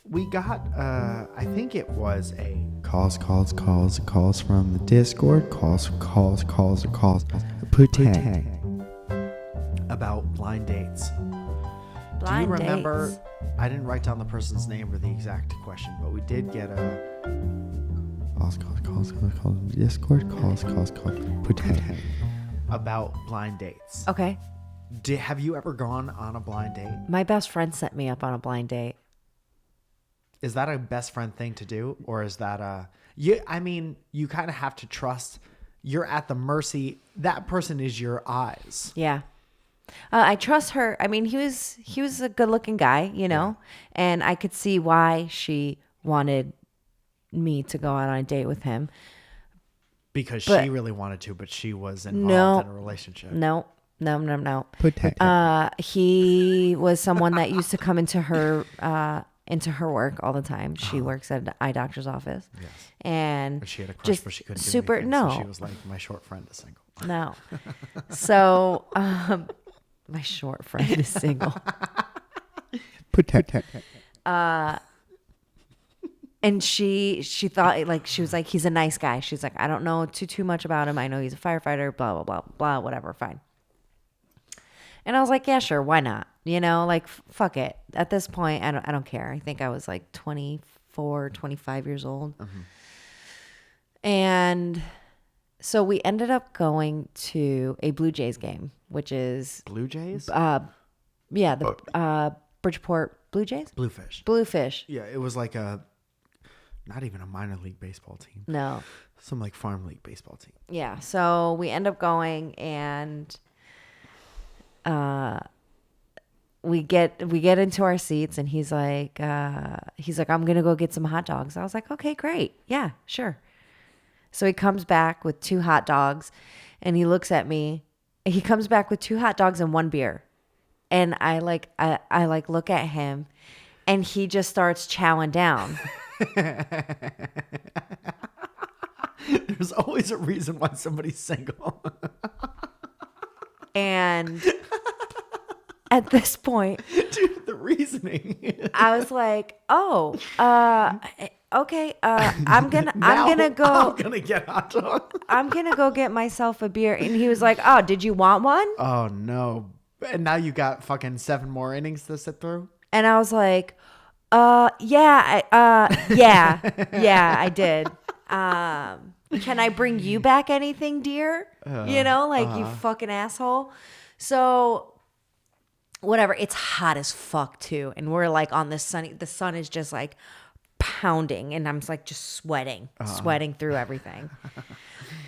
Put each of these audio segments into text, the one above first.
We got, I think it was a Calls from the Discord. Calls. Put tag. about blind dates. Do you Blind remember? dates. I didn't write down the person's name or the exact question, but we did get a Calls. Discord. Calls. Put tag. about blind dates. Okay. Have you ever gone on a blind date? My best friend set me up on a blind date. Is that a best friend thing to do, or is that you kind of have to trust. You're at the mercy. That person is your eyes. Yeah. I trust her. I mean, he was a good looking guy, and I could see why she wanted me to go out on a date with him. Because But- she really wanted to, but she was involved in a relationship. No. Put tag. He was someone that used to come into her work all the time. She works at an eye doctor's office. Yes. And She had a crush, just but she couldn't super, do anything. no. So she was like, my short friend is single. No. So, my short friend is single. Put tag. And she thought, like, she was like, he's a nice guy. She's like, I don't know too much about him. I know he's a firefighter, blah, blah, blah, blah, whatever, fine. And I was like, yeah, sure, why not? Like, fuck it. At this point, I don't care. I think I was like 24, 25 years old. Mm-hmm. And so we ended up going to a Blue Jays game, which is Blue Jays? Bridgeport Blue Jays? Bluefish. Bluefish. Yeah, it was like not even a minor league baseball team. No. Some like farm league baseball team. Yeah. So we end up going, and we get into our seats, and he's like, I'm gonna go get some hot dogs. I was like, okay, great. Yeah, sure. So he comes back with 2 hot dogs, and he looks at me. He comes back with 2 hot dogs and 1 beer. And I look at him, and he just starts chowing down. There's always a reason why somebody's single. And at this point, Dude, the reasoning. I was like, "Oh, okay. I'm gonna go. I'm gonna get hot dog. I'm gonna go get myself a beer." And he was like, "Oh, did you want one?" Oh no! And now you got fucking 7 more innings to sit through. And I was like, yeah, I did. Can I bring you back anything, dear? You fucking asshole." So whatever. It's hot as fuck too, and we're like on this sunny. The sun is just like pounding, and I'm like just sweating through everything.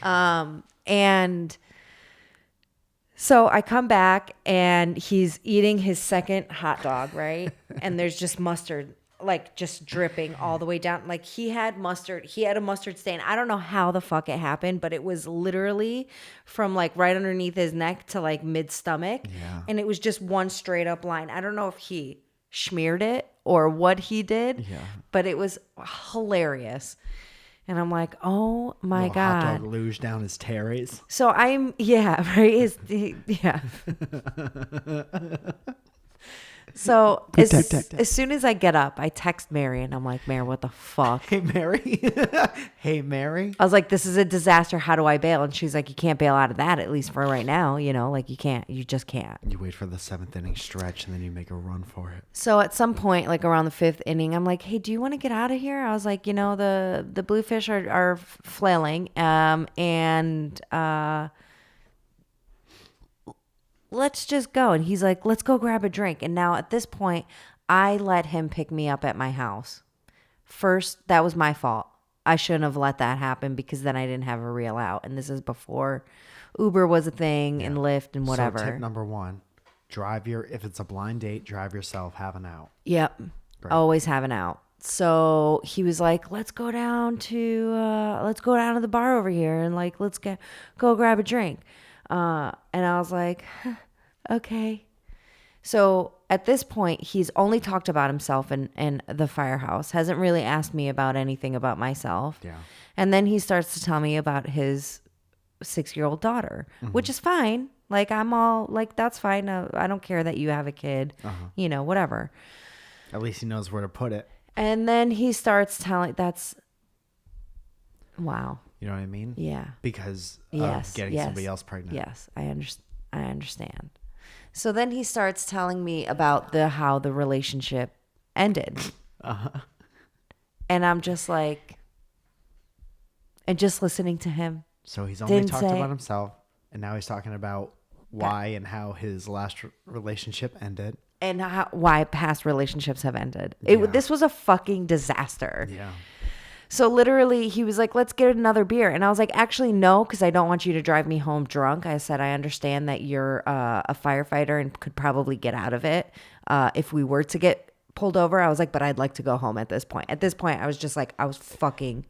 And so I come back, and he's eating his second hot dog, right? And there's just mustard, like just dripping all the way down. Like he had a mustard stain. I don't know how the fuck it happened, but it was literally from like right underneath his neck to like mid stomach. Yeah. And it was just one straight up line. I don't know if he smeared it or what he did, but it was hilarious. And I'm like, oh my Little God. Hot dog luge down his terries. So right? Yeah. So as soon as I get up, I text Mary, and I'm like, Mary, what the fuck? Hey, Mary. Hey, Mary. I was like, this is a disaster. How do I bail? And she's like, you can't bail out of that, at least for right now. Like you just can't. You wait for the 7th inning stretch, and then you make a run for it. So at some point, like around the 5th inning, I'm like, hey, do you want to get out of here? I was like, the Bluefish are flailing, and let's just go. And he's like, let's go grab a drink. And now at this point, I let him pick me up at my house. First, that was my fault. I shouldn't have let that happen, because then I didn't have a real out. And this is before Uber was a thing and Lyft and whatever. So tip number 1, if it's a blind date, drive yourself, have an out. Yep. Great. Always have an out. So he was like, let's go down to the bar over here, and like, let's go grab a drink. And I was like, okay. So at this point, he's only talked about himself in the firehouse, hasn't really asked me about anything about myself. Yeah. And then he starts to tell me about his 6-year-old daughter, which is fine. Like, I'm all like, that's fine. I don't care that you have a kid, whatever. At least he knows where to put it. And then he starts telling, wow. You know what I mean? Yeah. Because Yes. of getting yes, somebody else pregnant. Yes, I understand. So then he starts telling me about how the relationship ended. Uh-huh. And I'm just like, and just listening to him. So he's only Didn't talked say- about himself, and now he's talking about why and how his last relationship ended. And why past relationships have ended. Yeah. This was a fucking disaster. Yeah. So literally he was like, let's get another beer. And I was like, actually, no, because I don't want you to drive me home drunk. I said, I understand that you're a firefighter and could probably get out of it if we were to get pulled over. I was like, but I'd like to go home at this point. At this point, I was just like, I was fucking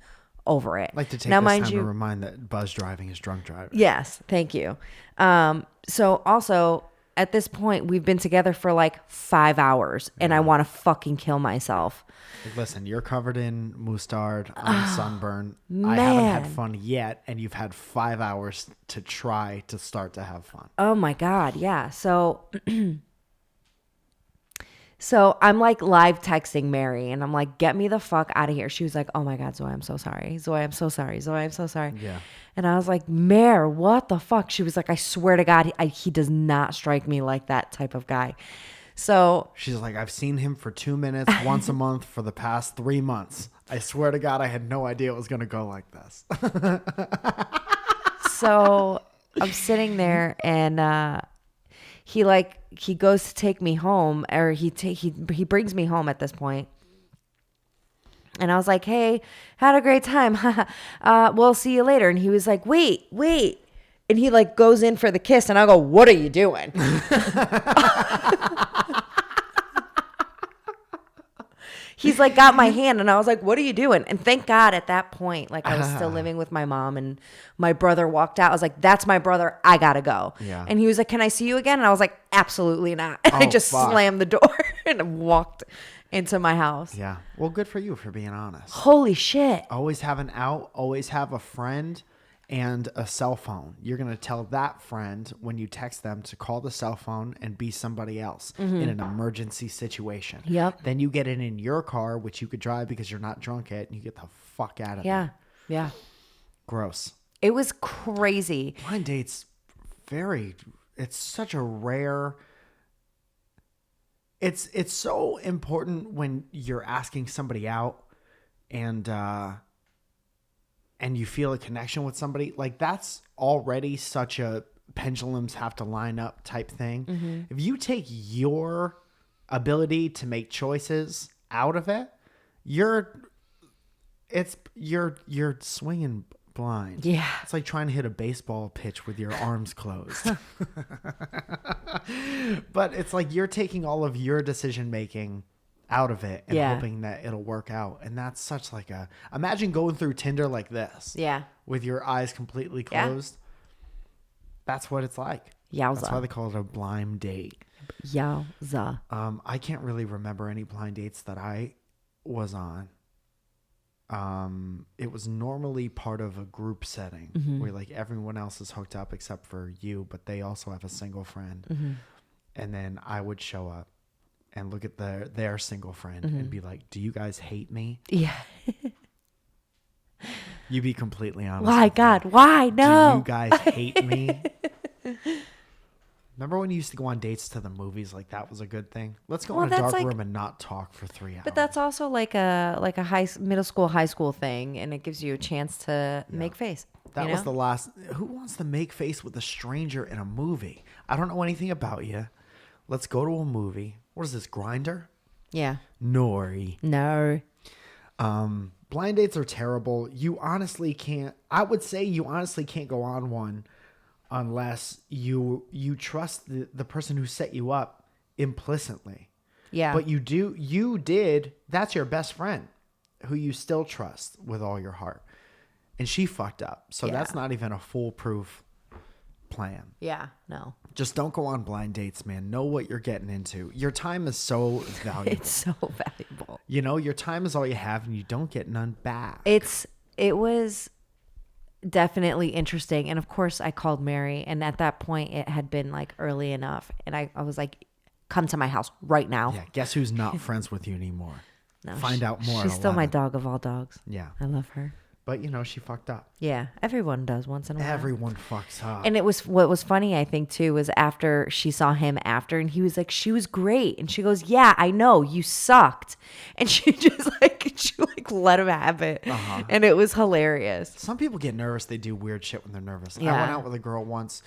over it. I'd like to take now, this mind time you, to remind that buzz driving is drunk driving. yes, thank you. So also at this point, we've been together for like 5 hours and I want to fucking kill myself. Listen, you're covered in mustard. I'm sunburned. I man. haven't had fun yet, and you've had 5 hours to try to start to have fun. Oh my God. Yeah. So, so I'm like live texting Mary and I'm like, get me the fuck out of here. She was like, oh my God, Zoe, I'm so sorry. Zoe, I'm so sorry. Zoe, I'm so sorry. Yeah. And I was like, Mare, what the fuck? She was like, I swear to God, he does not strike me like that type of guy. So She's like, I've seen him for 2 minutes once a month for the past 3 months. I swear to God, I had no idea it was going to go like this. So I'm sitting there and he goes to take me home, or he brings me home at this point. And I was like, hey, had a great time. We'll see you later. And he was like, wait. And he like goes in for the kiss. And I go, what are you doing? He's like got my hand and I was like, what are you doing? And thank God at that point, like I was still living with my mom and my brother walked out. I was like, that's my brother. I got to go. Yeah. And he was like, can I see you again? And I was like, absolutely not. And I Oh, just fuck. slammed the door and walked into my house. Yeah. Well, good for you for being honest. Holy shit. Always have an out, always have a friend and a cell phone. You're going to tell that friend when you text them to call the cell phone and be somebody else in an emergency situation. Yep. Then you get it in your car, which you could drive because you're not drunk yet, and you get the fuck out of Yeah. there. Yeah. Gross. It was crazy. Blind dates, it's such a rare... It's so important when you're asking somebody out and you feel a connection with somebody. Like that's already such a pendulums have to line up type thing. Mm-hmm. If you take your ability to make choices out of it, you're swinging blind. Yeah. It's like trying to hit a baseball pitch with your arms closed. But it's like you're taking all of your decision making out of it and Yeah. hoping that it'll work out. And that's such like imagine going through Tinder like this. Yeah. With your eyes completely Yeah. closed. That's what it's like. Yowza. That's why they call it a blind date. Yowza. I can't really remember any blind dates that I was on. It was normally part of a group setting where like everyone else is hooked up except for you, but they also have a single friend. And then I would show up and look at their single friend and be like, do you guys hate me? Yeah. You be completely honest. Why, with me. God? Why? Do No. you guys hate me? Remember when you used to go on dates to the movies? Like that was a good thing. Let's go Well, in a that's dark like- room and not talk for 3 hours. But that's also like a middle school, high school thing, and it gives you a chance to make face. That you was know? the last. Who wants to make face with a stranger in a movie? I don't know anything about you. Let's go to a movie. What is this, Grinder? Yeah. Nori. No. Blind dates are terrible. You honestly can't. I would say you honestly can't go on one unless you trust the person who set you up implicitly. Yeah. But you did. That's your best friend who you still trust with all your heart. And she fucked up. So Yeah. that's not even a foolproof plan. Yeah. No. Just don't go on blind dates, man. Know what you're getting into. Your time is so valuable. It's so valuable. You know, your time is all you have and you don't get none back. It was definitely interesting. And of course I called Mary, and at that point it had been like early enough. And I was like, come to my house right now. Yeah, guess who's not friends with you anymore? No, find out more. She's at still my 11. dog of all dogs. Yeah. I love her. But, she fucked up. Yeah, everyone does once in a while. Everyone fucks up. And what was funny, I think, too, was after she saw him after, and he was like, she was great. And she goes, yeah, I know, you sucked. And she just let him have it. Uh-huh. And it was hilarious. Some people get nervous. They do weird shit when they're nervous. Yeah. I went out with a girl once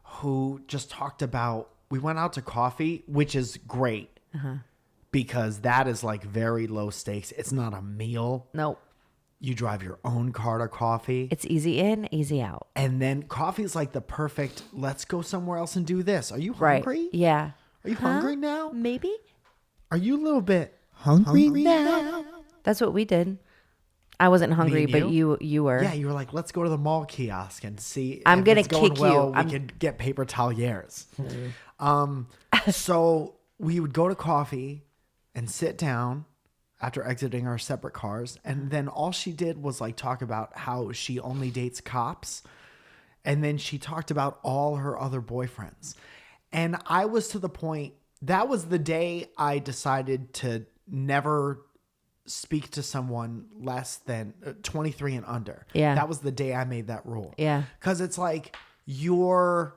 who just talked about, we went out to coffee, which is great because that is like very low stakes. It's not a meal. Nope. You drive your own car to coffee. It's easy in, easy out. And then coffee is like the perfect, let's go somewhere else and do this. Are you Right. hungry? Yeah. Are you hungry now? Maybe. Are you a little bit Hungry now? That's what we did. I wasn't hungry, and but you were. Yeah, you were like, let's go to the mall kiosk and see. I'm if gonna it's going kick well, you. We could get paper taliers. So we would go to coffee and sit down after exiting our separate cars, and then all she did was like talk about how she only dates cops, and then she talked about all her other boyfriends, and I was to the point. That was the day I decided to never speak to someone less than 23 and under. Yeah. That was the day I made that rule. Yeah. Because it's like you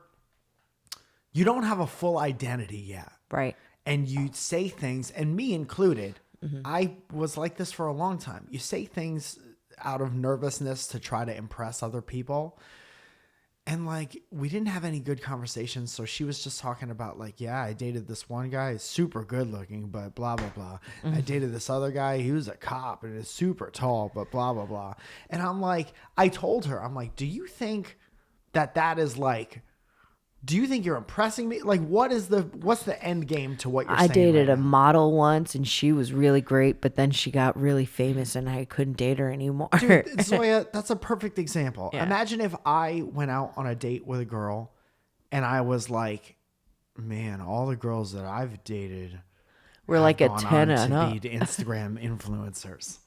don't have a full identity yet. Right. And you say things, and me included, I was like this for a long time. You say things out of nervousness to try to impress other people. And like, we didn't have any good conversations. So she was just talking about like, yeah, I dated this one guy, he's super good looking, but blah, blah, blah. I dated this other guy, he was a cop and is super tall, but blah, blah, blah. And I'm like, I told her, I'm like, do you think that is like, do you think you're impressing me? Like, what's the end game to what you're saying? I dated right a now? model once, and she was really great, but then she got really famous, and I couldn't date her anymore. Dude, Zoya, that's a perfect example. Yeah. Imagine if I went out on a date with a girl and I was like, man, all the girls that I've dated We're have like a gone 10 on and to up. be Instagram influencers.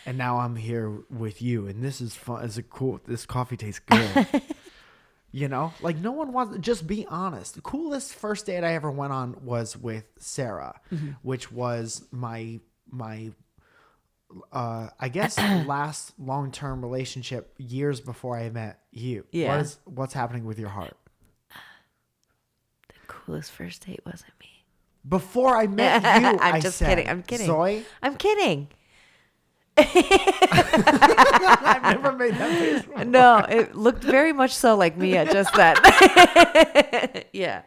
And now I'm here with you, and this is fun. This coffee tastes good. Like no one wants, just be honest. The coolest first date I ever went on was with Sarah, which was my I guess last long-term relationship years before I met you. Yeah. What's happening with your heart? The coolest first date wasn't me. Before I met you, I'm just kidding. I'm kidding. Zoe, I'm kidding. I've never made that face before. No, it looked very much so like me at just that. Yeah.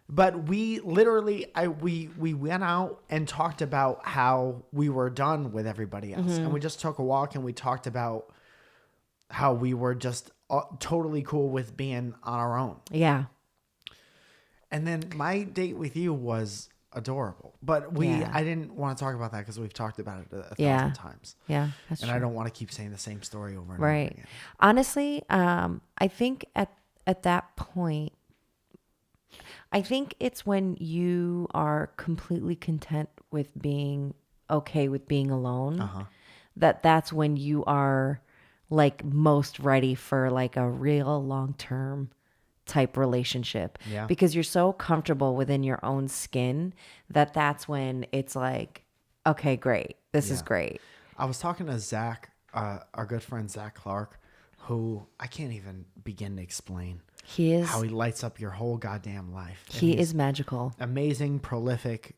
But we literally, we went out and talked about how we were done with everybody else. And we just took a walk and we talked about how we were just totally cool with being on our own. Yeah. And then my date with you was adorable. But Yeah. I didn't want to talk about that because we've talked about it a Yeah. thousand times. Yeah. That's And true. I don't want to keep saying the same story over and over Right. again. Honestly, I think at that point, I think it's when you are completely content with being okay with being alone, that's when you are like most ready for like a real long-term type relationship. Yeah. Because you're so comfortable within your own skin that's when it's like, okay, great. This is Yeah. great. I was talking to Zach, our good friend Zach Clark, who I can't even begin to explain He is how he lights up your whole goddamn life. And he he's is magical. amazing, prolific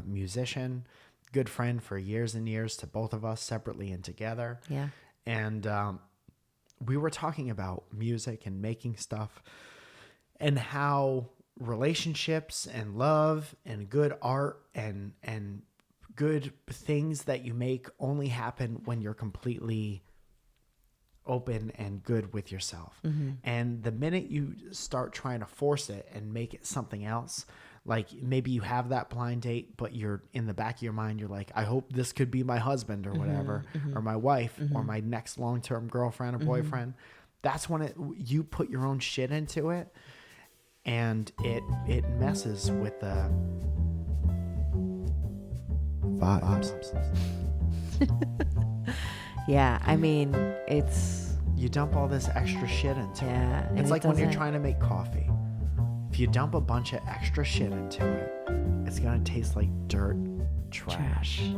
musician, good friend for years and years to both of us separately and together. Yeah. And we were talking about music and making stuff and how relationships and love and good art and good things that you make only happen when you're completely open and good with yourself. And the minute you start trying to force it and make it something else, like maybe you have that blind date, but you're in the back of your mind, you're like, I hope this could be my husband or whatever, or my wife or my next long-term girlfriend or boyfriend. That's when you put your own shit into it, and it messes with the Vibes. Yeah, I mean, it's you dump all this extra shit into Yeah, it. and It's it like when you're doesn't- trying to make coffee. If you dump a bunch of extra shit into it, it's gonna taste like dirt trash.